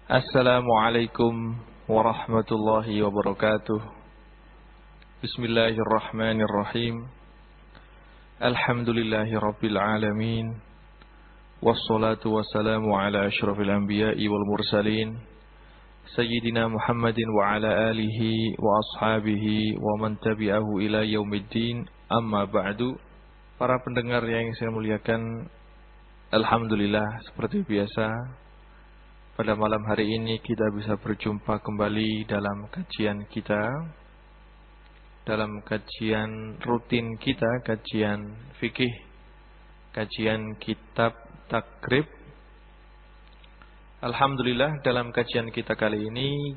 Assalamualaikum warahmatullahi wabarakatuh. Bismillahirrahmanirrahim. Alhamdulillahi rabbil alamin. Wassalatu wassalamu ala ashrafil anbiya'i wal mursalin Sayyidina Muhammadin wa ala alihi wa ashabihi wa man tabi'ahu ila yaumiddin. Amma ba'du. Para pendengar yang saya muliakan, alhamdulillah seperti biasa, pada malam hari ini kita bisa berjumpa kembali dalam kajian kita, dalam kajian rutin kita, kajian fikih, kajian kitab takrib. Alhamdulillah dalam kajian kita kali ini,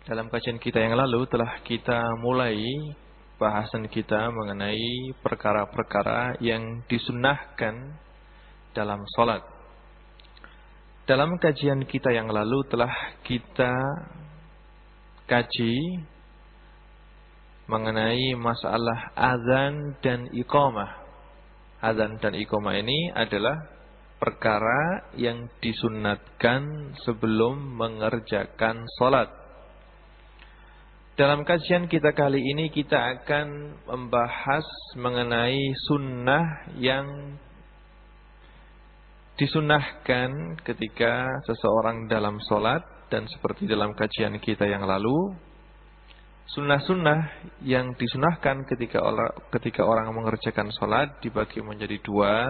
dalam kajian kita yang lalu telah kita mulai bahasan kita mengenai perkara-perkara yang disunnahkan dalam sholat. Dalam kajian kita yang lalu telah kita kaji mengenai masalah azan dan iqamah. Azan dan iqamah ini adalah perkara yang disunnatkan sebelum mengerjakan sholat. Dalam kajian kita kali ini kita akan membahas mengenai sunnah yang disunnahkan ketika seseorang dalam sholat. Dan seperti dalam kajian kita yang lalu, sunnah-sunnah yang disunahkan ketika orang mengerjakan sholat dibagi menjadi dua.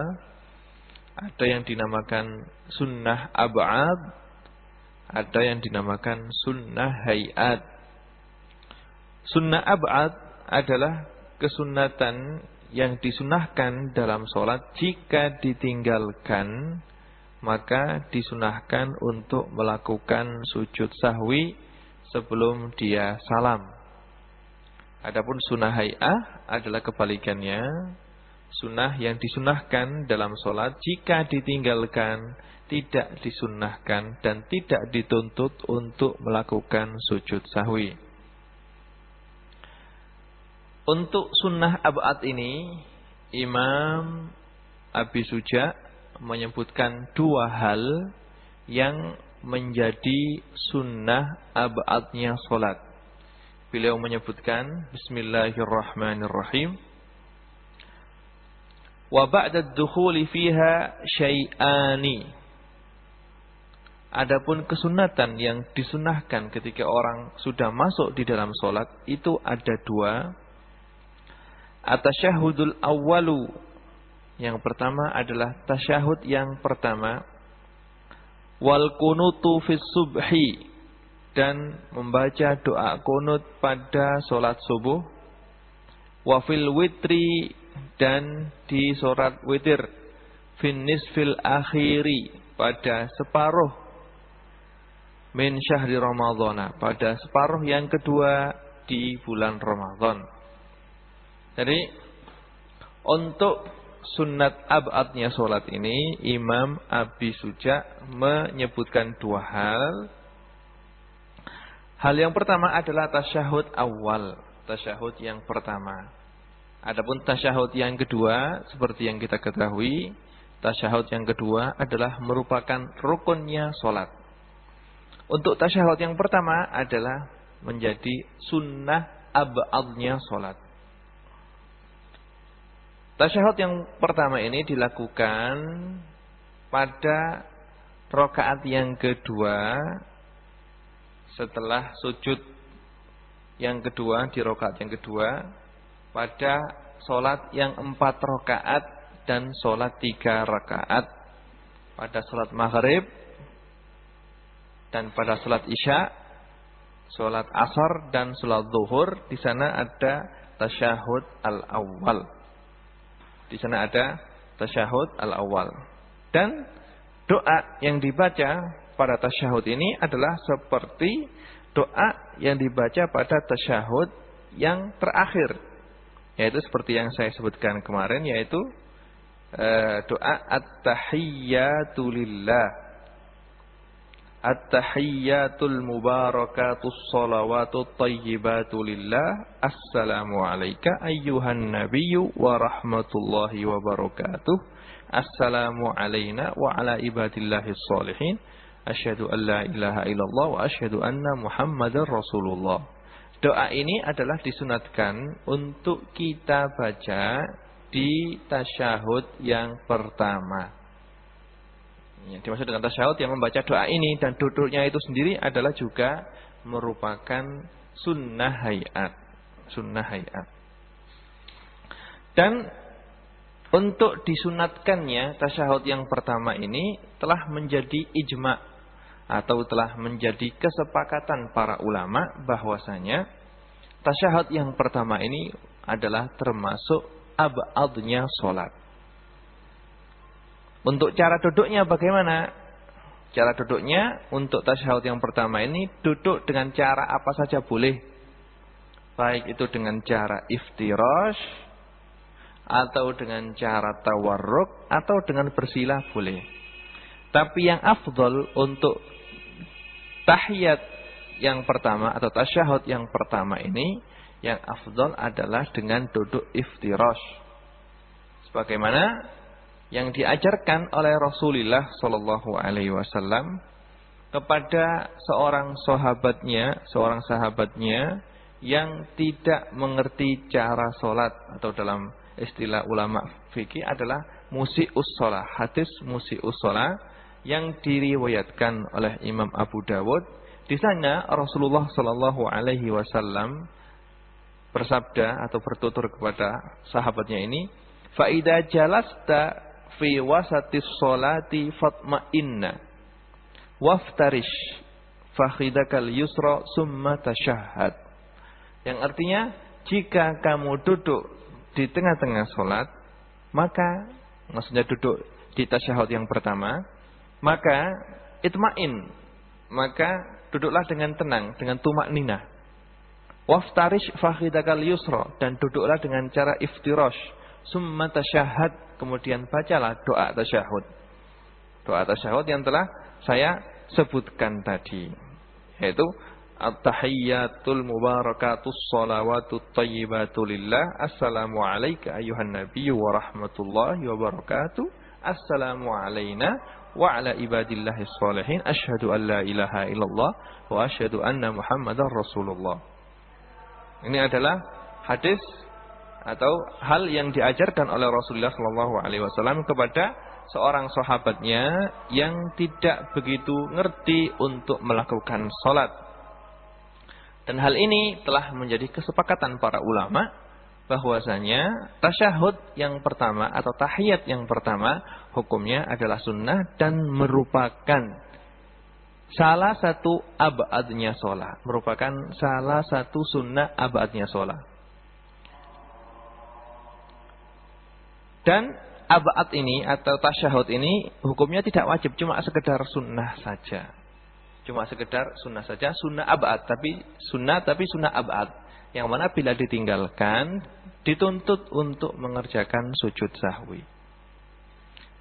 Ada yang dinamakan sunnah ab'ad, ada yang dinamakan sunnah hayat. Sunnah ab'ad adalah kesunatan yang disunahkan dalam sholat. Jika ditinggalkan, maka disunahkan untuk melakukan sujud sahwi sebelum dia salam. Adapun sunnah hay'ah adalah kebalikannya. Sunnah yang disunahkan dalam sholat, jika ditinggalkan, tidak disunahkan dan tidak dituntut untuk melakukan sujud sahwi. Untuk sunnah ab'ad ini, Imam Abi Suja menyebutkan dua hal yang menjadi sunnah ab'adnya sholat. Beliau menyebutkan, Bismillahirrahmanirrahim, wa ba'da ad-dukhuli fiha syai'ani. Adapun kesunatan yang disunahkan ketika orang sudah masuk di dalam sholat, itu ada dua. At-tasyahudul awwalu, yang pertama adalah tasyahud yang pertama. Wal kunutu fis subhi, dan membaca doa kunut pada sholat subuh. Wa fil witri, dan di sholat witir. Fin nisfil akhiri, pada separuh. Min syahri ramadhana, pada separuh yang kedua di bulan Ramadan. Jadi untuk sunnat ab'adnya sholat ini, Imam Abi Suja menyebutkan dua hal. Hal yang pertama adalah tasyahud awal, tasyahud yang pertama. Adapun tasyahud yang kedua, seperti yang kita ketahui, tasyahud yang kedua adalah merupakan rukunnya sholat. Untuk tasyahud yang pertama adalah menjadi sunnah ab'adnya sholat. Tasyahud yang pertama ini dilakukan pada rakaat yang kedua setelah sujud yang kedua, di rakaat yang kedua, pada sholat yang 4 rakaat dan sholat 3 rakaat, pada sholat maghrib dan pada sholat isya, sholat asar dan sholat zuhur. Di sana ada tasyahud al-awwal. Di sana ada tasyahud al-awwal. Dan doa yang dibaca pada tasyahud ini adalah seperti doa yang dibaca pada tasyahud yang terakhir. Yaitu seperti yang saya sebutkan kemarin, yaitu doa at-tahiyyatu lillah. At-tahiyyatul mubarakatus salawatut thayyibatu lillah. Assalamu alayka ayyuhan nabiyyu wa rahmatullahi wa barakatuh. Assalamu alayna wa ala ibadillahis sholihin. Asyhadu an la ilaha illallah wa asyhadu anna Muhammadar Rasulullah. Doa ini adalah disunatkan untuk kita baca di tasyahud yang pertama. Ya, dimaksud dengan tasyahud yang membaca doa ini dan duduknya itu sendiri adalah juga merupakan sunnah hayat. Sunnah hayat. Dan untuk disunatkannya tasyahud yang pertama ini telah menjadi ijma' atau telah menjadi kesepakatan para ulama bahwasanya tasyahud yang pertama ini adalah termasuk ab'adnya sholat. Untuk cara duduknya bagaimana? Cara duduknya untuk tasyahud yang pertama ini duduk dengan cara apa saja boleh. Baik itu dengan cara iftirash atau dengan cara tawarruk atau dengan bersila boleh. Tapi yang afdol untuk tahiyat yang pertama atau tasyahud yang pertama ini, yang afdol adalah dengan duduk iftirash. Sebagaimana yang diajarkan oleh Rasulullah sallallahu alaihi wasallam kepada seorang sahabatnya yang tidak mengerti cara salat, atau dalam istilah ulama fikih adalah musi'us shalah, hadis musi'us shalah yang diriwayatkan oleh Imam Abu Dawud. Di sana Rasulullah sallallahu alaihi wasallam bersabda atau bertutur kepada sahabatnya ini, "Fa idza jalasta fi wasatis sholati fatma'inna waftarish fakhidakal yusra summa tasyahhad." Yang artinya, jika kamu duduk di tengah-tengah salat, maka maksudnya duduk di tasyahud yang pertama, maka itma'in, maka duduklah dengan tenang, dengan tumakninah. Waftarish fakhidakal yusra, dan duduklah dengan cara iftirash. Summa tasyahhad, kemudian bacalah doa tasyahud. Doa tasyahud yang telah saya sebutkan tadi, yaitu at-tahiyyatul mubarakatus salawatut thayyibatu lillah. Assalamu alayka ayyuhan nabiyyu wa rahmatullahi wa barakatuh. Assalamu alayna wa ala ibadillahis sholihin. Asyhadu an la ilaha illallah wa asyhadu anna Muhammadar Rasulullah. Ini adalah hadis atau hal yang diajarkan oleh Rasulullah sallallahu alaihi wasallam kepada seorang sahabatnya yang tidak begitu ngerti untuk melakukan salat. Dan hal ini telah menjadi kesepakatan para ulama bahwasanya tasyahud yang pertama atau tahiyat yang pertama hukumnya adalah sunnah dan merupakan salah satu abadnya sholat. Merupakan salah satu sunnah abadnya sholat. Dan abad ini atau tasyahud ini hukumnya tidak wajib, cuma sekedar sunnah saja. Cuma sekedar sunnah saja, sunnah abad, tapi sunnah abad. Yang mana bila ditinggalkan dituntut untuk mengerjakan sujud sahwi.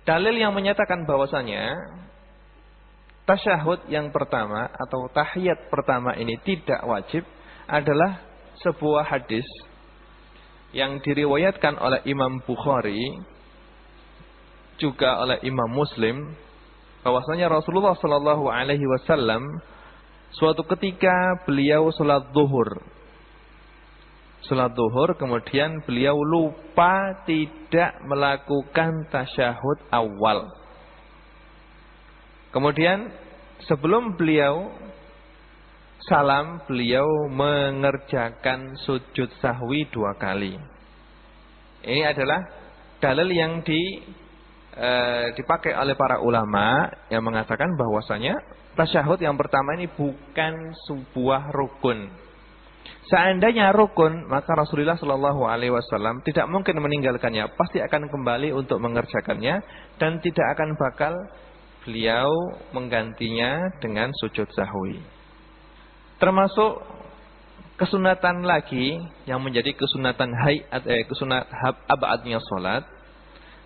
Dalil yang menyatakan bahwasanya tasyahud yang pertama atau tahiyat pertama ini tidak wajib adalah sebuah hadis yang diriwayatkan oleh Imam Bukhari juga oleh Imam Muslim, bahwasanya Rasulullah sallallahu alaihi wasallam suatu ketika beliau salat zuhur, kemudian beliau lupa tidak melakukan tasyahud awal. Kemudian sebelum beliau salam, beliau mengerjakan sujud sahwi 2 kali. Ini adalah dalil yang dipakai oleh para ulama yang mengatakan bahwasanya tasyahud yang pertama ini bukan sebuah rukun. Seandainya rukun, maka Rasulullah Shallallahu Alaihi Wasallam tidak mungkin meninggalkannya, pasti akan kembali untuk mengerjakannya dan tidak akan bakal beliau menggantinya dengan sujud sahwi. Termasuk kesunatan lagi yang menjadi kesunatan kesunat abadnya sholat.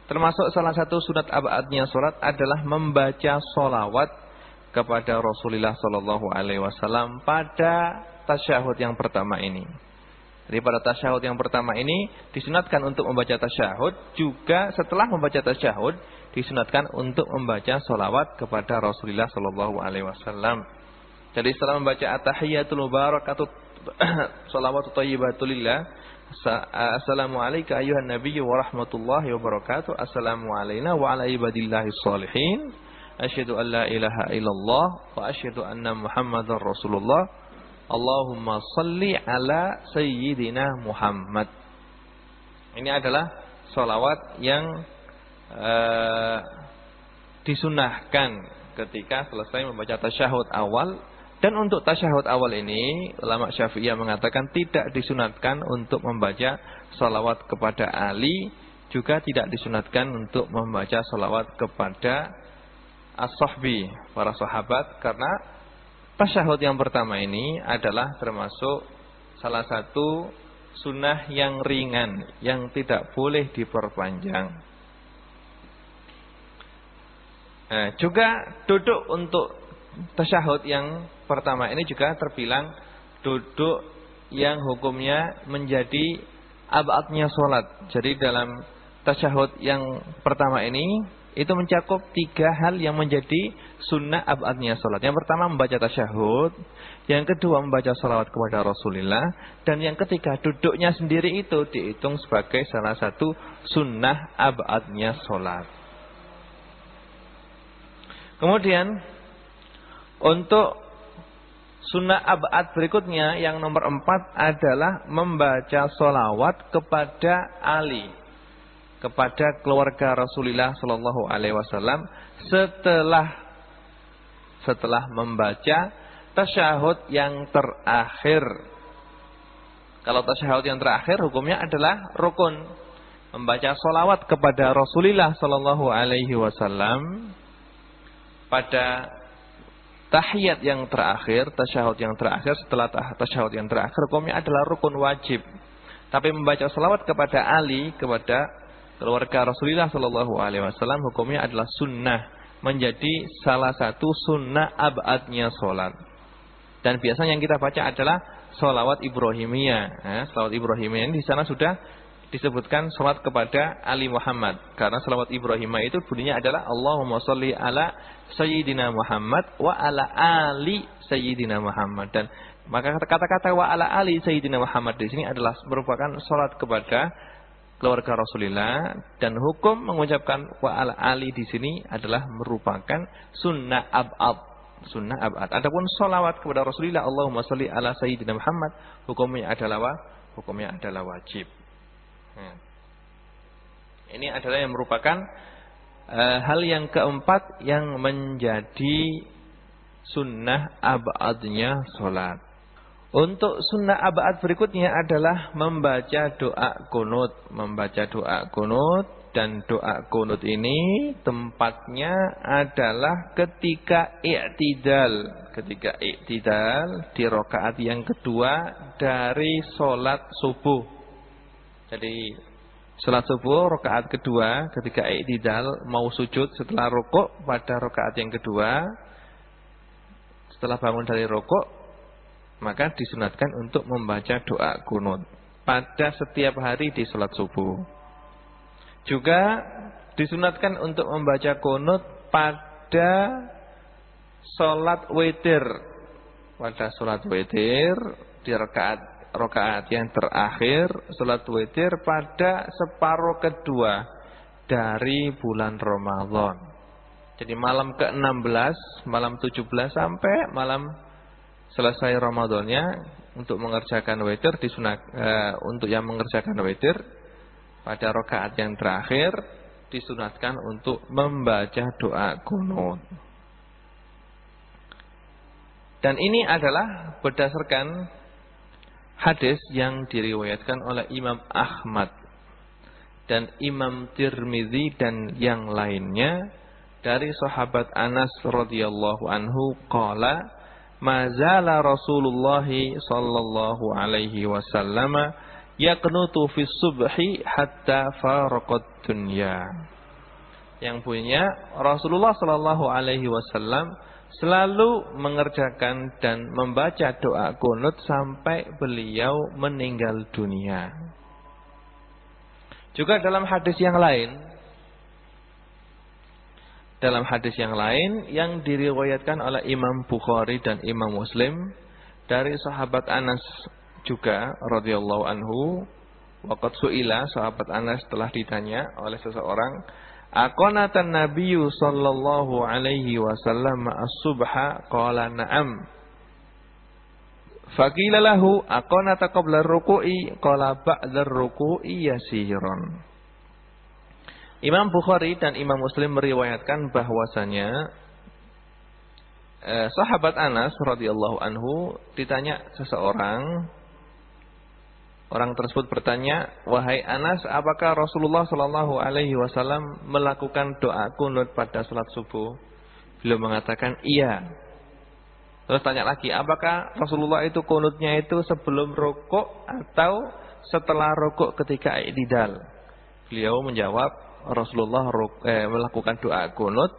Termasuk salah satu sunat abadnya sholat adalah membaca sholawat kepada Rasulullah sallallahu alaihi wasallam pada tasyahud yang pertama ini. Jadi pada tasyahud yang pertama ini disunatkan untuk membaca tasyahud, juga setelah membaca tasyahud disunatkan untuk membaca sholawat kepada Rasulullah sallallahu alaihi wasallam. Jadi setelah membaca at-tahiyyatul mubarakatuh sholawatu thayyibatul lillah, assalamu alayka ayyuhan nabiyyu wa rahmatullahi wa barakatuh, assalamu alayna wa ala ibadillahis sholihin, asyhadu an la ilaha illallah wa asyhadu anna muhammadar rasulullah, Allahumma salli ala sayyidina Muhammad. Ini adalah sholawat yang disunahkan ketika selesai membaca tasyahud awal. Dan untuk tasyahud awal ini, ulama Syafi'iyah mengatakan tidak disunatkan untuk membaca sholawat kepada Ali, juga tidak disunatkan untuk membaca sholawat kepada as-sahbi, para sahabat, karena tasyahud yang pertama ini adalah termasuk salah satu sunnah yang ringan, yang tidak boleh diperpanjang. Nah, juga duduk untuk tasyahud yang pertama ini juga terbilang duduk yang hukumnya menjadi abadnya sholat. Jadi dalam tasyahud yang pertama ini itu mencakup 3 hal yang menjadi sunnah abadnya sholat. Yang pertama membaca tasyahud, yang kedua membaca sholawat kepada Rasulullah, dan yang ketiga duduknya sendiri itu dihitung sebagai salah satu sunnah abadnya sholat. Kemudian untuk sunnah abad berikutnya yang nomor 4 adalah membaca sholawat kepada Ali, kepada keluarga Rasulullah sallallahu alaihi wasallam setelah membaca tasyahud yang terakhir. Kalau tasyahud yang terakhir hukumnya adalah rukun. Membaca sholawat kepada Rasulullah sallallahu alaihi wasallam pada tahiyat yang terakhir, tasyahud yang terakhir, setelah tasyahud yang terakhir hukumnya adalah rukun wajib. Tapi membaca sholawat kepada Ali, kepada keluarga Rasulullah sallallahu alaihi wasallam hukumnya adalah sunnah, menjadi salah satu sunnah abadnya sholat. Dan biasanya yang kita baca adalah sholawat Ibrahimiyah. Sholawat Ibrahimiyah ini di sana sudah disebutkan sholawat kepada Ali Muhammad. Karena sholawat Ibrahimiyah itu bunyinya adalah Allahumma sholli ala Sayyidina Muhammad wa ala ali Sayyidina Muhammad. Dan maka kata-kata wa ala ali Sayyidina Muhammad di sini adalah merupakan salat kepada keluarga Rasulullah, dan hukum mengucapkan wa ala ali di sini adalah merupakan sunnah abad, sunnah abad. Adapun salawat kepada Rasulullah Allahumma sholli ala Sayyidina Muhammad hukumnya adalah wajib. Ini adalah yang merupakan hal yang keempat yang menjadi sunnah abadnya sholat. Untuk sunnah abad berikutnya adalah membaca doa kunut. Membaca doa kunut, dan doa kunut ini tempatnya adalah ketika i'tidal. Ketika i'tidal di rakaat yang kedua dari sholat subuh. Jadi salat subuh rakaat kedua ketika i'tidal mau sujud setelah rukuk pada rakaat yang kedua, setelah bangun dari rukuk maka disunatkan untuk membaca doa kunut pada setiap hari di salat subuh. Juga disunatkan untuk membaca kunut pada salat witir. Pada salat witir di rakaat yang terakhir salat witir pada separuh kedua dari bulan Ramadan. Jadi malam ke-16, malam 17 sampai malam selesai Ramadannya untuk mengerjakan witir untuk yang mengerjakan witir pada rakaat yang terakhir disunatkan untuk membaca doa kunut. Dan ini adalah berdasarkan hadis yang diriwayatkan oleh Imam Ahmad dan Imam Tirmidzi dan yang lainnya dari sahabat Anas radhiyallahu anhu qala mazala Rasulullah sallallahu alaihi wasallam yaqnutu fi subhi hatta faraqat dunya. Yang punya Rasulullah sallallahu alaihi wasallam selalu mengerjakan dan membaca doa kunut sampai beliau meninggal dunia. Juga dalam hadis yang lain yang diriwayatkan oleh Imam Bukhari dan Imam Muslim dari sahabat Anas juga radhiyallahu anhu, waqad su'ila, sahabat Anas telah ditanya oleh seseorang, aqanatan nabiyyu sallallahu alaihi wasallam as-subha, qala na'am. Faqila lahu aqanata qabla ar-ruku'i, qala ba'da ar-ruku'i yasiran. Imam Bukhari dan Imam Muslim meriwayatkan bahwasanya sahabat Anas radhiyallahu anhu ditanya seseorang, orang tersebut bertanya, "Wahai Anas, apakah Rasulullah sallallahu alaihi wasallam melakukan doa kunut pada salat subuh?" Beliau mengatakan, "Iya." Terus tanya lagi, "Apakah Rasulullah itu kunutnya itu sebelum rukuk atau setelah rukuk ketika i'tidal?" Beliau menjawab, Rasulullah melakukan doa kunut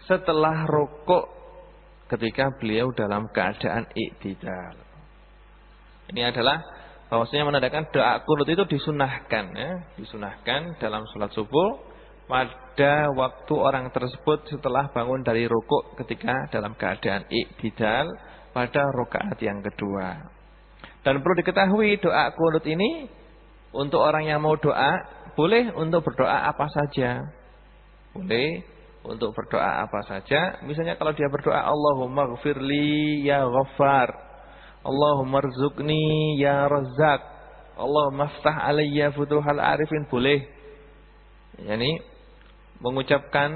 setelah rukuk ketika beliau dalam keadaan i'tidal. Ini adalah bahwasanya menandakan doa kunut itu disunahkan, disunahkan dalam salat subuh pada waktu orang tersebut setelah bangun dari rukuk ketika dalam keadaan i'tidal pada rakaat yang kedua. Dan perlu diketahui doa kunut ini untuk orang yang mau doa boleh untuk berdoa apa saja. Boleh untuk berdoa apa saja. Misalnya kalau dia berdoa, Allahumma ghfirli ya ghaffar, Allahumma rzuqni ya razzaq, Allahumma ftah alayya futuhal arifin, boleh. Yani mengucapkan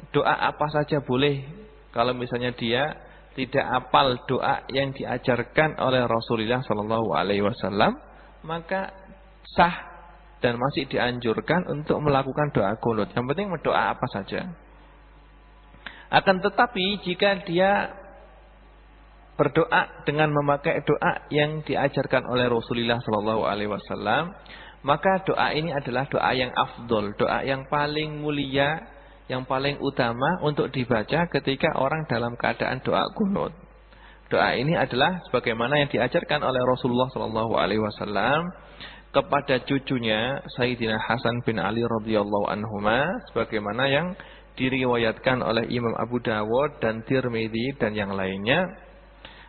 doa apa saja boleh. Kalau misalnya dia tidak hafal doa yang diajarkan oleh Rasulullah sallallahu alaihi wasallam, maka sah dan masih dianjurkan untuk melakukan doa kunut. Yang penting berdoa apa saja. Akan tetapi jika dia berdoa dengan memakai doa yang diajarkan oleh Rasulullah sallallahu alaihi wasallam, maka doa ini adalah doa yang afdol, doa yang paling mulia, yang paling utama untuk dibaca ketika orang dalam keadaan doa kunut. Doa ini adalah sebagaimana yang diajarkan oleh Rasulullah sallallahu alaihi wasallam kepada cucunya Sayyidina Hasan bin Ali radhiyallahu anhuma, sebagaimana yang diriwayatkan oleh Imam Abu Dawud dan Tirmidzi dan yang lainnya.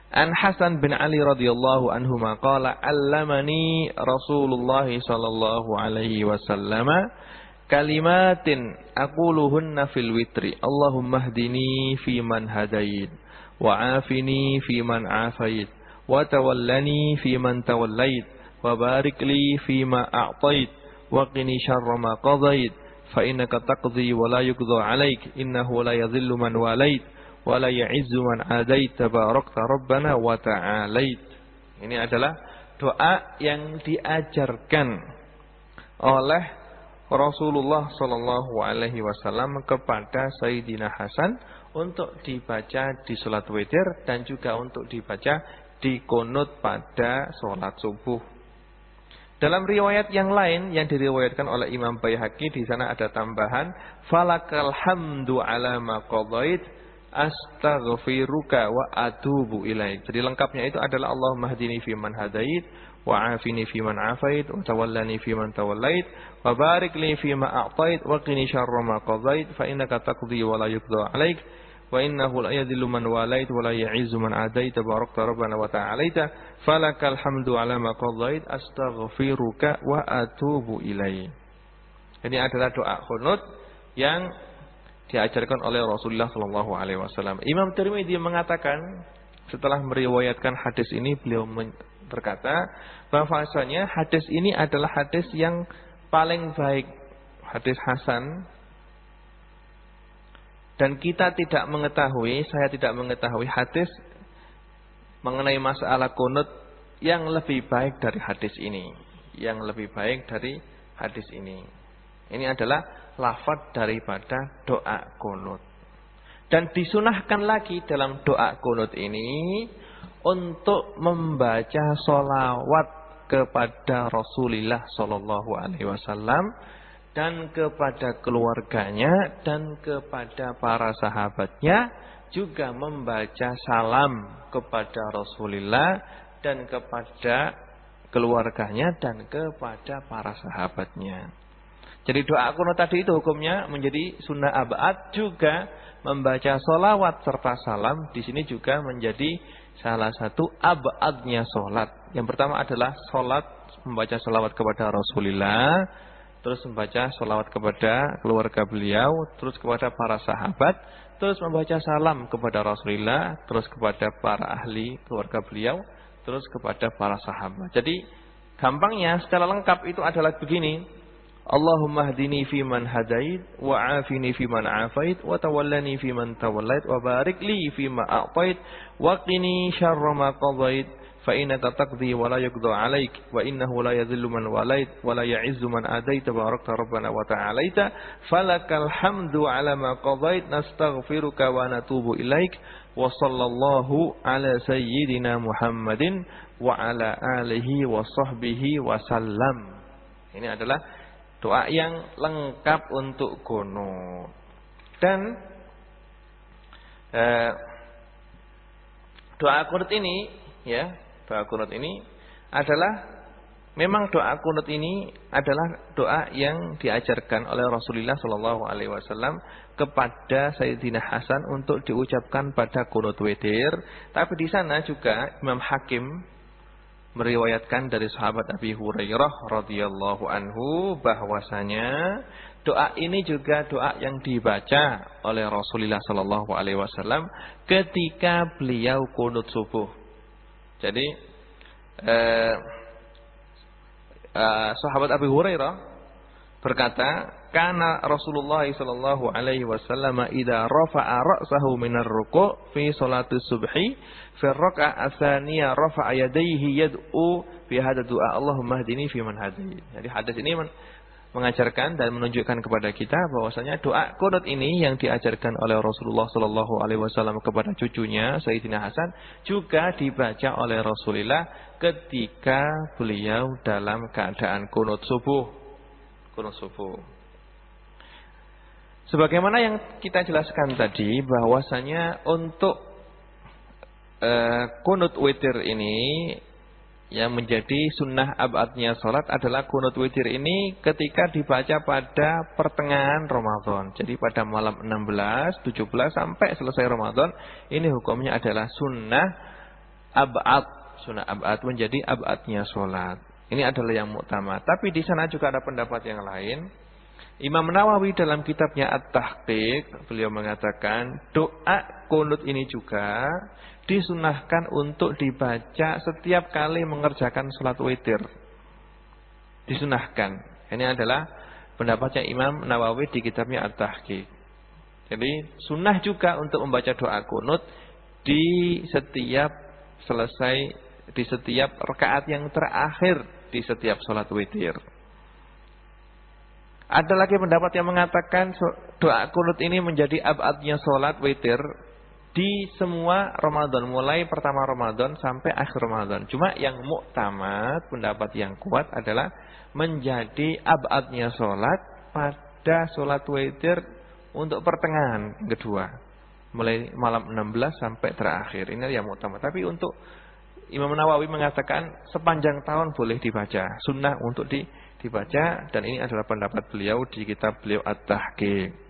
An Hasan bin Ali radhiyallahu anhuma qala, allamani Rasulullah sallallahu alaihi wasallam kalimatin aquluhunna fil witri, Allahumma hdini fi man hadait, wa afini fi man afait, wa tawallani fi man tawallait, wa barik li fima a'tait, wa qini syarra ma qadait, fa innaka taqdi wa la yuqda 'alaik, innahu la yadhillu man walait wa la ya'izzu man adait, tabarakta rabbana wa ta'alait. Ini adalah doa yang diajarkan oleh Rasulullah sallallahu alaihi wasallam kepada Sayyidina Hasan untuk dibaca di salat witir dan juga untuk dibaca di kunut pada salat subuh. Dalam riwayat yang lain yang diriwayatkan oleh Imam Baihaqi, di sana ada tambahan, falakal hamdu ala ma qadait, astaghfiruka wa atubu ilaik. Jadi lengkapnya itu adalah Allahumma hdini fi man hadait, wa afini fi man afait, wa tawallani fi man tawallait, wa barik li fi ma a'tait, wa qini syarra ma qadait, fa innaka taqdi wa la yuqda 'alaik, wa innahu la yadhillu man walait wa la ya'izzu man adait, tabarakta rabbana wa ta'alaita, falakal hamdu ala ma qadait, astaghfiruka wa atubu ilaik. Ini adalah doa kunut yang diajarkan oleh Rasulullah sallallahu alaihi wasallam. Imam Tirmidzi mengatakan setelah meriwayatkan hadis ini, beliau berkata bahwasanya hadis ini adalah hadis yang paling baik, hadis hasan. Dan kita tidak mengetahui, saya tidak mengetahui hadis mengenai masalah kunut yang lebih baik dari hadis ini. Yang lebih baik dari hadis ini. Ini adalah lafaz daripada doa kunut. Dan disunahkan lagi dalam doa kunut ini untuk membaca sholawat kepada Rasulullah sallallahu alaihi wasallam dan kepada keluarganya dan kepada para sahabatnya juga membaca salam kepada Rasulullah dan kepada keluarganya dan kepada para sahabatnya. Jadi doa kunut tadi itu hukumnya menjadi sunnah abad, juga membaca sholawat serta salam di sini juga menjadi salah satu abadnya sholat. Yang pertama adalah sholat, membaca sholawat kepada Rasulullah, terus membaca sholawat kepada keluarga beliau, terus kepada para sahabat, terus membaca salam kepada Rasulullah, terus kepada para ahli keluarga beliau, terus kepada para sahabat. Jadi gampangnya secara lengkap itu adalah begini. Allahumma hdini fiman hadait, wa afini fiman afait, wa tawallani fiman tawallait, wa barik li fima a'tait, wa qini syarra ma qadait, fa innaka taqdi wa la yuqda 'alaik, wa innahu la yadhillu man walait, wa la ya'izzu man adait, tabarakta rabbana wa ta'alaita, falakal hamdu 'ala ma qadait, nastaghfiruka wa natubu ilaik, wa sallallahu 'ala sayyidina Muhammadin wa 'ala alihi wa sahbihi wa sallam. Ini adalah doa yang lengkap untuk kunut. Dan doa kunut ini, ya, doa kunut ini adalah memang doa kunut ini adalah doa yang diajarkan oleh Rasulullah Shallallahu Alaihi Wasallam kepada Sayyidina Hasan untuk diucapkan pada kunut witir. Tapi di sana juga Imam Hakim meriwayatkan dari sahabat Abi Hurairah radhiyallahu anhu bahwasanya doa ini juga doa yang dibaca oleh Rasulullah sallallahu alaihi wasallam ketika beliau kunut subuh. Jadi sahabat Abi Hurairah berkata, "Kana Rasulullah sallallahu alaihi wasallam idza rafa'a ra'sahu minar ruku' fi sholati subhi fi raka'ah tsaniyah rafa'a yadayhi yad'u bi hadha du'a Allahumma hdini fi man hadait." Jadi hadis ini mengajarkan dan menunjukkan kepada kita bahwasanya doa kunut ini yang diajarkan oleh Rasulullah sallallahu alaihi wasallam kepada cucunya Sayyidina Hasan juga dibaca oleh Rasulullah ketika beliau dalam keadaan kunut subuh. Sebagaimana yang kita jelaskan tadi bahwasanya untuk kunut witir ini yang menjadi sunnah abadnya salat adalah kunut witir ini ketika dibaca pada pertengahan Ramadan. Jadi pada malam 16, 17 sampai selesai Ramadan ini hukumnya adalah sunnah abad. Sunnah abad menjadi abadnya salat. Ini adalah yang muktamad. Tapi di sana juga ada pendapat yang lain. Imam Nawawi dalam kitabnya At-Tahqiq, beliau mengatakan doa kunut ini juga disunahkan untuk dibaca setiap kali mengerjakan salat witir. Disunahkan. Ini adalah pendapatnya Imam Nawawi di kitabnya At-Tahqiq. Jadi sunnah juga untuk membaca doa kunut di setiap rakaat yang terakhir di setiap salat witir. Ada lagi pendapat yang mengatakan doa kunut ini menjadi abadnya salat witir di semua Ramadan, mulai pertama Ramadan sampai akhir Ramadan. Cuma yang muktamad, pendapat yang kuat adalah menjadi abadnya salat pada salat witir untuk pertengahan kedua, mulai malam 16 sampai terakhir. Ini yang muktamad. Tapi untuk Imam Nawawi mengatakan sepanjang tahun boleh dibaca, sunnah untuk dibaca, dan ini adalah pendapat beliau di kitab beliau At-Tahqiq.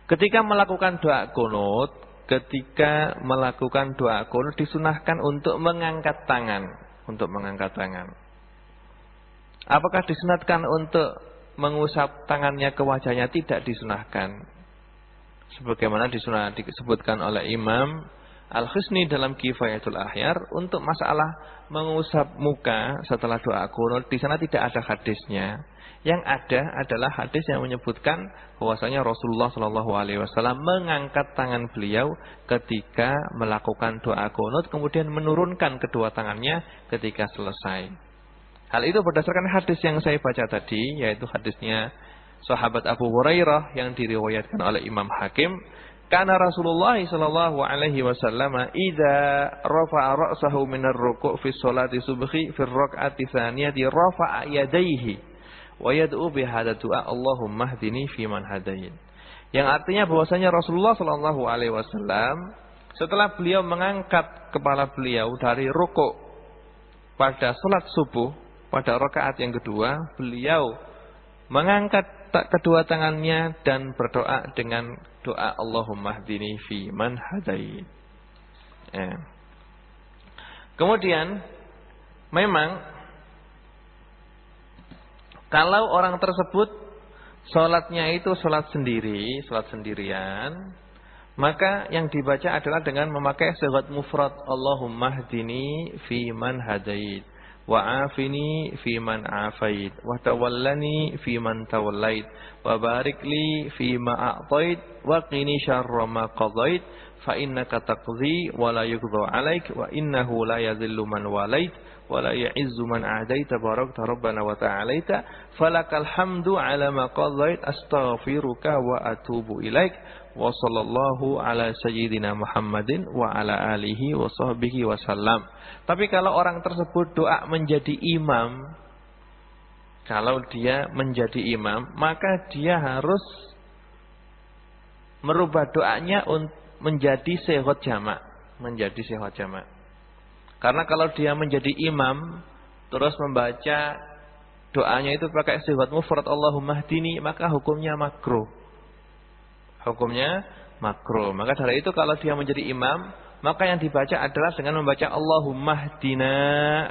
Ketika melakukan doa kunut disunahkan untuk mengangkat tangan, Apakah disunatkan untuk mengusap tangannya ke wajahnya? Tidak disunahkan. Sebagaimana disebutkan oleh Imam Al-Khisni dalam Kifayatul Ahyar untuk masalah mengusap muka setelah doa kunut, di sana tidak ada hadisnya. Yang ada adalah hadis yang menyebutkan bahwasanya Rasulullah Shallallahu Alaihi Wasallam mengangkat tangan beliau ketika melakukan doa kunut, kemudian menurunkan kedua tangannya ketika selesai. Hal itu berdasarkan hadis yang saya baca tadi, yaitu hadisnya sahabat Abu Hurairah yang diriwayatkan oleh Imam Hakim. Karena Rasulullah sallallahu alaihi wasallam idza rafa'a ra'sahu minar ruku' fi sholati subhi fi rak'ati tsaniyati rafa'a yadayhi wa yad'u bi hadha du'a Allahumma hdini fi man hadayt. Yang artinya bahwasanya Rasulullah Shallallahu Alaihi Wasallam setelah beliau mengangkat kepala beliau dari rukuk pada salat subuh, pada rakaat yang kedua, beliau mengangkat kedua tangannya dan berdoa dengan doa Allahumma hdini fi man hadait. Kemudian memang kalau orang tersebut sholatnya itu sholat sendiri, sholat sendirian, maka yang dibaca adalah dengan memakai sigat mufrad Allahumma hdini fi man hadait, wa afini fi man afait, wa tawallani fi man tawallait, wa barik li fi ma a'tait, wa qini syarra ma qadait, fa innaka taqdi wa la yuqda 'alaik, wa innahu la yadhillu man walait wa la ya'izzu man adaita barakta rabbana wa ta'alaita, falakal hamdu 'ala ma qadait, astaghfiruka wa atubu ilaik, wa sallallahu ala sayyidina Muhammadin wa ala alihi wa sahbihi wasallam. Tapi kalau orang tersebut doa menjadi imam, kalau dia menjadi imam, maka dia harus merubah doanya menjadi shihot jamak, menjadi shihot jamak. Karena kalau dia menjadi imam terus membaca doanya itu pakai shihot mufrad Allahumma hdini, maka hukumnya makruh. Hukumnya makruh. Maka dari itu kalau dia menjadi imam, maka yang dibaca adalah dengan membaca Allahumma hdina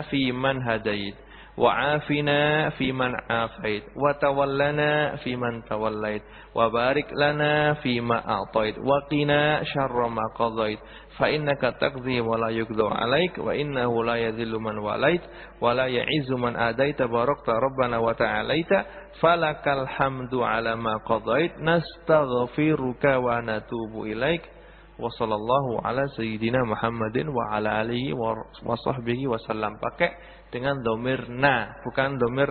fi man hadait, wa afina fi man afait, wa tawallana fi man tawallait, wa barik lana fi ma a'tait, wa qina syarra ma qadait, fa innaka taqdi wa la yuqda 'alaik, wa innahu la yadhillu man walait wa la ya'izzu man adaita barakta rabbana wa ta'alaita, falakal hamdu 'ala ma qadait, nastaghfiruka wa natubu ilaik, wa sallallahu ala sayyidina Muhammadin wa ala alihi wa sahbihi wasallam. Pakai dengan domir na, bukan domir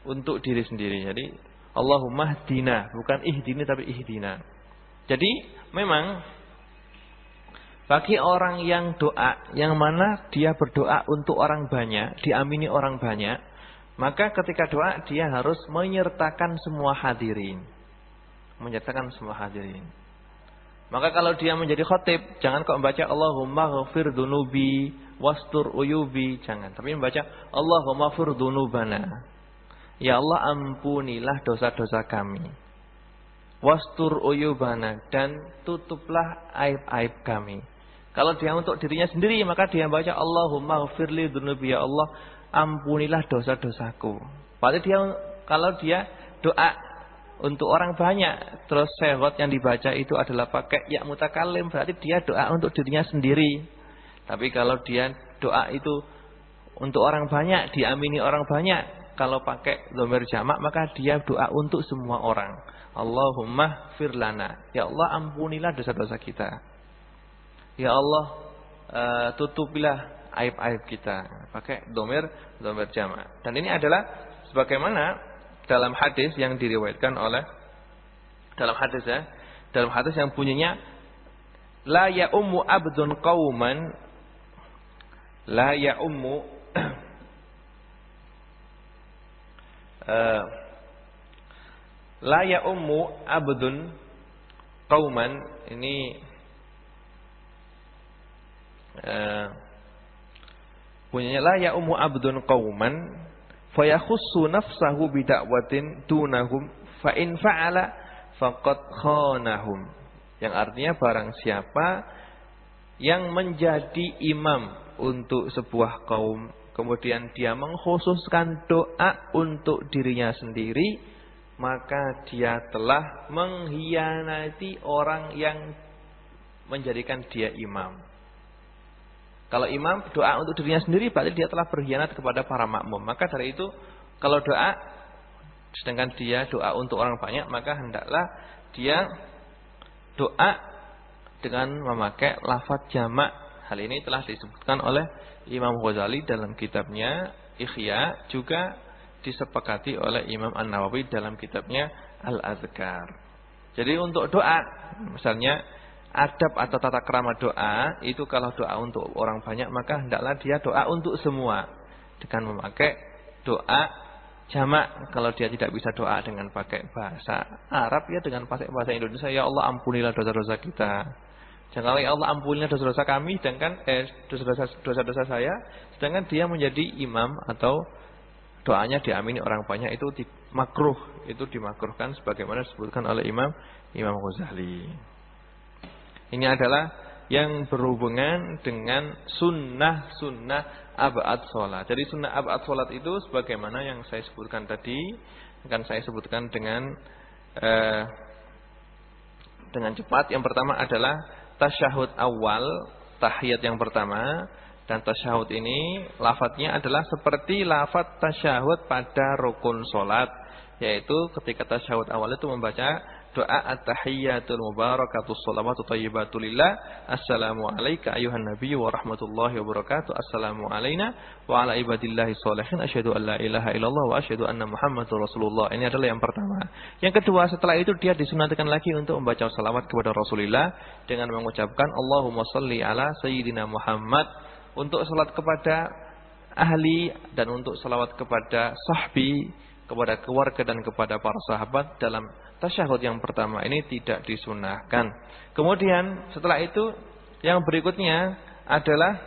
untuk diri sendiri. Jadi Allahumma hdina, bukan ihdini tapi ihdina. Jadi memang bagi orang yang doa, yang mana dia berdoa untuk orang banyak, diamini orang banyak, maka ketika doa dia harus menyertakan semua hadirin. Menyertakan semua hadirin. Maka kalau dia menjadi khatib, jangan kok membaca Allahumma ghafir dunubi wastur uyubi, jangan. Tapi membaca Allahumma ghafir dunubana. Ya Allah, ampunilah dosa-dosa kami. Wastur uyubana, dan tutuplah aib-aib kami. Kalau dia untuk dirinya sendiri, maka dia membaca Allahumma ghafirli dunubi, ya Allah, ampunilah dosa-dosaku. Berarti dia, kalau dia doa untuk orang banyak, terus sehot yang dibaca itu adalah pakai ya mutakalim, berarti dia doa untuk dirinya sendiri. Tapi kalau dia doa itu untuk orang banyak, diamini orang banyak, kalau pakai dhamir jamak, maka dia doa untuk semua orang. Allahumma firlana, ya Allah ampunilah dosa-dosa kita. Ya Allah tutupilah aib-aib kita. Pakai dhamir jamak. Dan ini adalah sebagaimana dalam hadis yang diriwayatkan oleh, dalam hadis yang bunyinya la ya ummu abdun qauman, la ya ummu la ya ummu abdun qauman, ini bunyinya la ya ummu abdun qauman fayakhussu nafsahu bida'watin dunahum fa in fa'ala faqad khanahum. Yang artinya barang siapa yang menjadi imam untuk sebuah kaum, kemudian dia mengkhususkan doa untuk dirinya sendiri, maka dia telah mengkhianati orang yang menjadikan dia imam. Kalau imam doa untuk dirinya sendiri, berarti dia telah berkhianat kepada para makmum. Maka dari itu, kalau doa, sedangkan dia doa untuk orang banyak, maka hendaklah dia doa dengan memakai lafaz jamak. Hal ini telah disebutkan oleh Imam Ghazali dalam kitabnya Ihya, juga disepakati oleh Imam An-Nawawi dalam kitabnya Al-Adhkar. Jadi untuk doa, misalnya adab atau tata krama doa, itu kalau doa untuk orang banyak, maka hendaklah dia doa untuk semua dengan memakai doa Jamak kalau dia tidak bisa doa dengan pakai bahasa Arab, ya dengan pakai bahasa Indonesia. Ya Allah, ampunilah dosa-dosa kita. Janganlah ya Allah, ampunilah dosa-dosa kami, sedangkan dosa-dosa saya, sedangkan dia menjadi imam atau doanya diamini orang banyak, itu makruh, itu dimakruhkan sebagaimana disebutkan oleh Imam Ghazali. Ini adalah yang berhubungan dengan sunnah ab'ad sholat. Jadi sunnah ab'ad sholat itu sebagaimana yang saya sebutkan tadi, akan saya sebutkan dengan cepat. Yang pertama adalah tasyahud awal, tahiyat yang pertama. Dan tasyahud ini lafadznya adalah seperti lafadz tasyahud pada rukun sholat, yaitu ketika tasyahud awal itu membaca doa at-tahiyyatul mubarakatus shalawatu thayyibatu lillah, assalamu alayka ayuhan nabiyyu wa rahmatullahi wa barakatuh, assalamu alayna wa ala ibadillahi sholihin, asyhadu an la ilaha illallah wa asyhadu anna muhammadar rasulullah. Ini adalah yang pertama. Yang kedua, setelah itu dia disunatkan lagi untuk membaca salawat kepada Rasulullah dengan mengucapkan Allahumma shalli ala sayyidina Muhammad, untuk salat kepada ahli dan untuk salawat kepada sahbi, kepada keluarga dan kepada para sahabat dalam tasyahud yang pertama ini tidak disunahkan. Kemudian setelah itu yang berikutnya adalah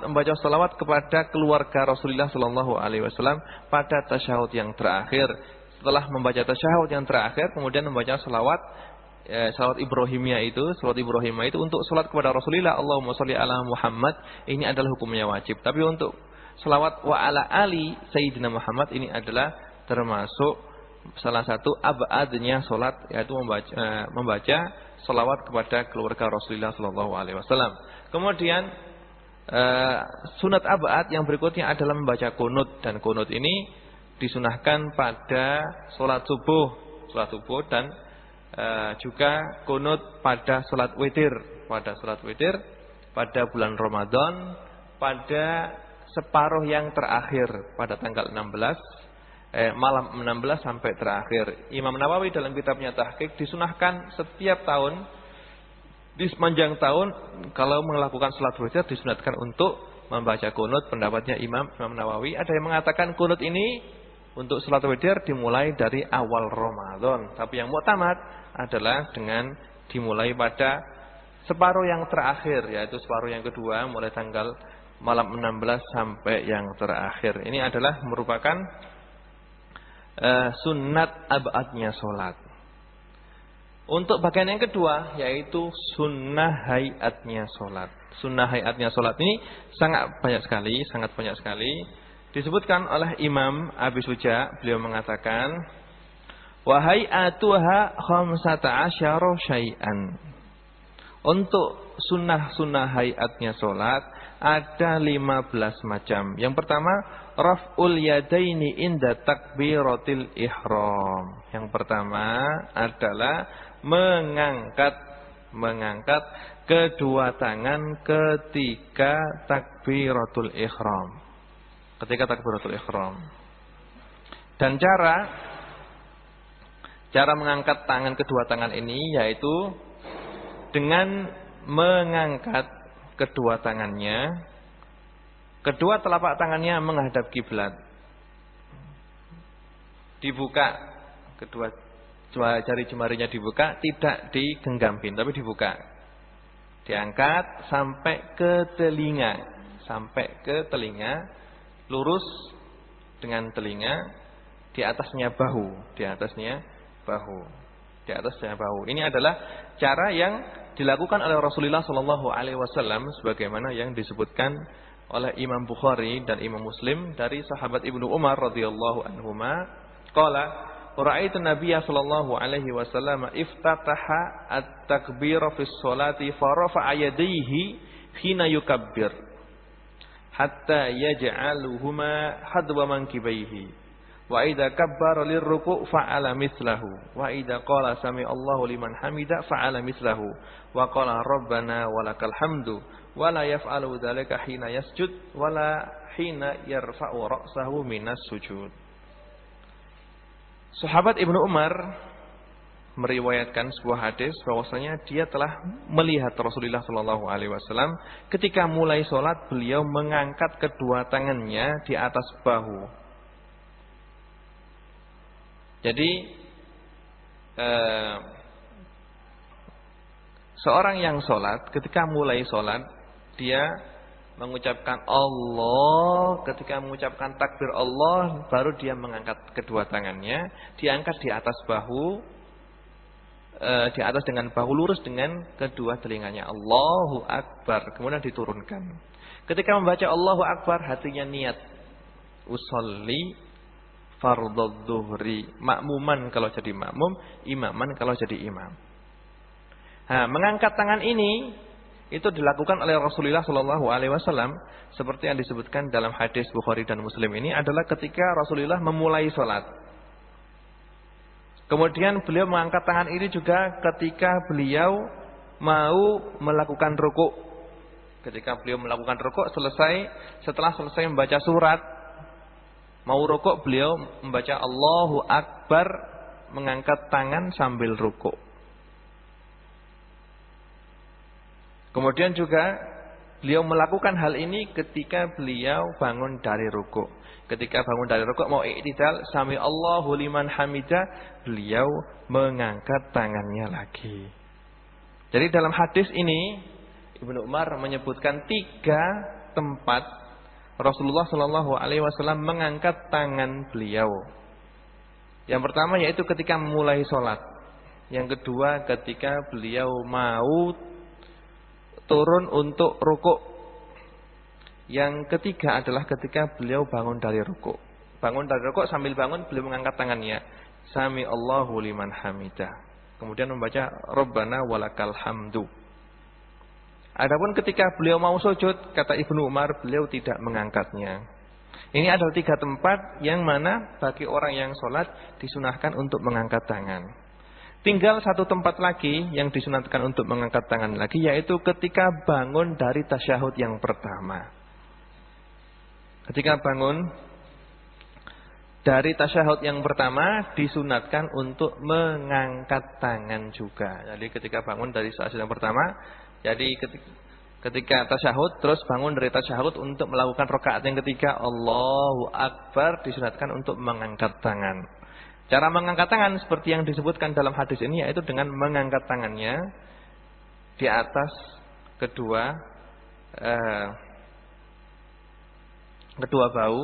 membaca salawat kepada keluarga Rasulullah Shallallahu Alaihi Wasallam pada tasyahud yang terakhir. Setelah membaca tasyahud yang terakhir, kemudian membaca salawat Ibrahimiyah itu, untuk salat kepada Rasulullah, Allahumma sholli ala Muhammad, ini adalah hukumnya wajib. Tapi untuk salawat wa ala ali sayyidina Muhammad ini adalah termasuk salah satu abadnya salat, yaitu membaca salawat kepada keluarga Rasulullah sallallahu alaihi wasallam. Kemudian sunat abad yang berikutnya adalah membaca kunut, dan kunut ini disunahkan pada salat subuh dan juga kunut pada salat witir, pada bulan Ramadan, pada separuh yang terakhir pada tanggal 16, malam 16 sampai terakhir. Imam Nawawi dalam kitabnya Tahqiq disunahkan setiap tahun, di sepanjang tahun kalau melakukan salat witir disunatkan untuk membaca kunut. Pendapatnya Imam Nawawi, ada yang mengatakan kunut ini untuk salat witir dimulai dari awal Ramadan, tapi yang mu'tamad adalah dengan dimulai pada separuh yang terakhir, yaitu separuh yang kedua mulai tanggal malam 16 sampai yang terakhir. Ini adalah merupakan sunat abadnya sholat. Untuk bagian yang kedua yaitu sunnah hayatnya sholat. Sunnah hayatnya sholat ini sangat banyak sekali. Disebutkan oleh Imam Abi Suja, beliau mengatakan wa hayatuha khamsata asyara syai'an. Untuk sunnah hayatnya sholat ada 15 macam. Yang pertama, raf'ul yadaini inda takbiratil ihram. Yang pertama adalah mengangkat kedua tangan ketika takbiratul ihram. Dan cara mengangkat kedua tangan ini yaitu dengan mengangkat kedua tangannya, kedua telapak tangannya menghadap kiblat, dibuka, kedua jari jemarinya dibuka, tidak digenggamin tapi dibuka, diangkat sampai ke telinga, lurus dengan telinga, di atasnya bahu. Ini adalah cara yang dilakukan oleh Rasulullah Shallallahu Alaihi Wasallam, sebagaimana yang disebutkan oleh Imam Bukhari dan Imam Muslim dari sahabat Ibnu Umar radhiyallahu anhuma. Qala ra'aitu Nabiyya Shallallahu Alaihi Wasallam iftataha at-takbira fi sholati fa rafa'a yadayhi hina yukabbir hatta yaj'aluhuma hadwa mankibaihi. Wa idza kabbara lirruku' fa'ala mislahu wa idza qala sami Allahu liman hamida fa'ala mislahu wa qala rabbana walakal hamdu wa la yaf'alu dzalika hina yasjud wa la hina yarfa'u ra'sahu minas sujud. Sahabat Ibnu Umar meriwayatkan sebuah hadis bahwasanya dia telah melihat Rasulullah sallallahu alaihi wasallam ketika mulai salat beliau mengangkat kedua tangannya di atas bahu. Jadi seorang yang sholat, ketika mulai sholat, dia mengucapkan Allah. Ketika mengucapkan takbir Allah, baru dia mengangkat kedua tangannya, diangkat di atas bahu, di atas dengan bahu lurus dengan kedua telinganya. Allahu Akbar. Kemudian diturunkan. Ketika membaca Allahu Akbar, hatinya niat usolli fardhu dhuhri. Makmuman kalau jadi makmum, imaman kalau jadi imam. Nah, mengangkat tangan ini itu dilakukan oleh Rasulullah Shallallahu Alaihi Wasallam seperti yang disebutkan dalam hadis Bukhari dan Muslim ini adalah ketika Rasulullah memulai sholat. Kemudian beliau mengangkat tangan ini juga ketika beliau mau melakukan rukuk. Ketika beliau melakukan rukuk setelah selesai membaca surat, mau rukuk beliau membaca Allahu Akbar, mengangkat tangan sambil rukuk. Kemudian juga beliau melakukan hal ini ketika beliau bangun dari rukuk. Ketika bangun dari rukuk mau i'tidal, sami Allahu liman hamidah, beliau mengangkat tangannya lagi. Jadi dalam hadis ini Ibnu Umar menyebutkan 3 tempat Rasulullah Shallallahu Alaihi Wasallam mengangkat tangan beliau. Yang pertama yaitu ketika memulai sholat. Yang kedua ketika beliau mau turun untuk rukuk. Yang ketiga adalah ketika beliau bangun dari rukuk. Bangun dari rukuk, sambil bangun beliau mengangkat tangannya. Sami Allahu liman hamidah. Kemudian membaca Rabbana walakal hamdu. Adapun ketika beliau mau sujud, kata Ibnu Umar, beliau tidak mengangkatnya. Ini adalah 3 tempat yang mana bagi orang yang sholat disunahkan untuk mengangkat tangan. Tinggal 1 tempat lagi yang disunatkan untuk mengangkat tangan lagi, yaitu ketika bangun dari tasyahud yang pertama. Ketika bangun dari tasyahud yang pertama disunatkan untuk mengangkat tangan juga. Jadi ketika bangun dari tasyahud yang pertama, jadi ketika tasyahud terus bangun dari tasyahud untuk melakukan rakaat yang ketiga, Allahu Akbar, disunatkan untuk mengangkat tangan. Cara mengangkat tangan seperti yang disebutkan dalam hadis ini yaitu dengan mengangkat tangannya di atas kedua bahu,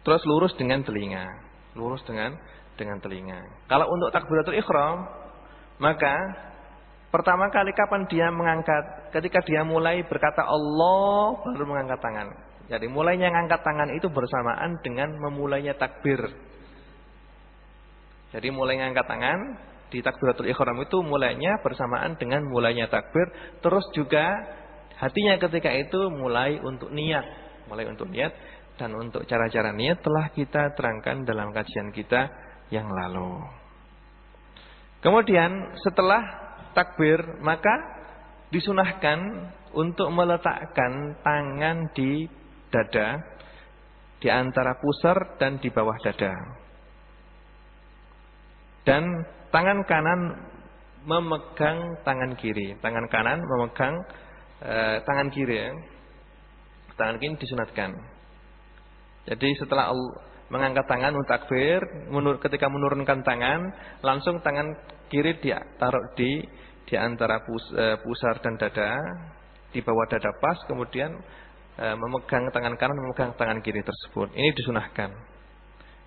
terus lurus dengan telinga, Kalau untuk takbiratul ihram, maka pertama kali kapan dia mengangkat? Ketika dia mulai berkata Allah, baru mengangkat tangan. Jadi mulainya mengangkat tangan itu bersamaan dengan memulainya takbir. Jadi mulainya mengangkat tangan di takbiratul ihram itu mulainya bersamaan dengan mulainya takbir. Terus juga hatinya ketika itu mulai untuk niat. Dan untuk cara-cara niat telah kita terangkan dalam kajian kita yang lalu. Kemudian setelah takbir, maka disunahkan untuk meletakkan tangan di dada, di antara pusar dan di bawah dada. Dan tangan kanan memegang tangan kiri. Tangan kanan memegang tangan kiri. Tangan kiri disunatkan. Jadi setelah mengangkat tangan untuk takbir, ketika menurunkan tangan, langsung tangan kiri ditaruh di antara pusar dan dada, di bawah dada pas, kemudian memegang tangan kanan, memegang tangan kiri tersebut. Ini disunahkan.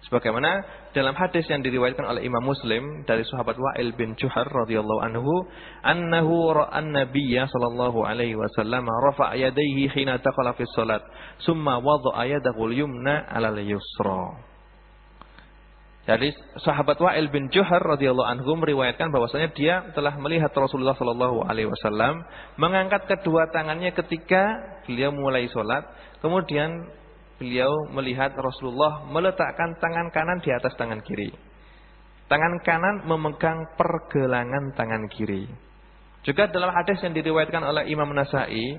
Sebagaimana dalam hadis yang diriwayatkan oleh Imam Muslim dari sahabat Wa'il bin Juhar radhiyallahu anhu, annahu ra'an nabiyya sallallahu alaihi wasallam rafa'a yadayhi hina dakhala fi shalat, summa wada'a yadahu al-yumna 'ala al-yusra. Jadi sahabat Wa'il bin Juhar radhiyallahu anhu meriwayatkan bahwasanya dia telah melihat Rasulullah sallallahu alaihi wasallam mengangkat kedua tangannya ketika beliau mulai salat, kemudian beliau melihat Rasulullah meletakkan tangan kanan di atas tangan kiri. Tangan kanan memegang pergelangan tangan kiri. Juga dalam hadis yang diriwayatkan oleh Imam Nasa'i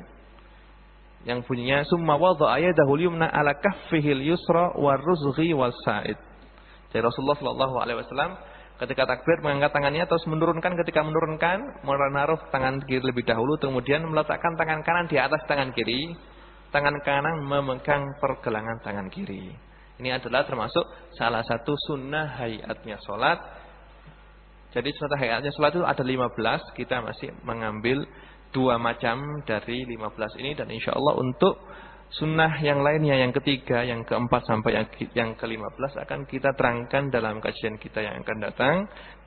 yang bunyinya summa wada'a yadahu al-yumna 'ala kaffihil yusra waruzghi was-sa'id. Jadi Rasulullah sallallahu alaihi wasallam ketika takbir mengangkat tangannya, terus ketika menurunkan menaruh tangan kiri lebih dahulu, kemudian meletakkan tangan kanan di atas tangan kiri. Tangan kanan memegang pergelangan tangan kiri. Ini adalah termasuk salah satu sunnah hayatnya sholat. Jadi sunnah hayatnya sholat itu ada 15. Kita masih mengambil 2 macam dari 15 ini. Dan insya Allah untuk sunnah yang lainnya, yang ketiga, yang keempat sampai yang ke-15 akan kita terangkan dalam kajian kita yang akan datang.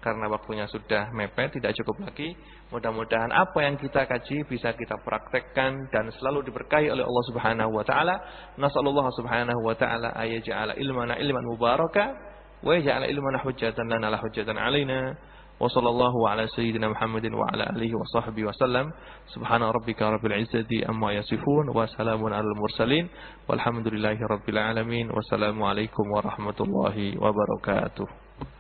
Karena waktunya sudah mepet, tidak cukup lagi. Mudah-mudahan apa yang kita kaji bisa kita praktekkan dan selalu diberkahi oleh Allah Subhanahu wa taala. Nasallallahu subhanahu wa taala ayaj'ala ilmana ilman mubaraka wa yaj'ala ilmana hujjatan lana la hujjatan alaina. Wa sallallahu ala sayyidina Muhammadin wa ala alihi wa sahbihi wa sallam. Subhana rabbika rabbil izzati amma yasifun wa salamun alal mursalin walhamdulillahi rabbil alamin. Wassalamu alaikum warahmatullahi wabarakatuh.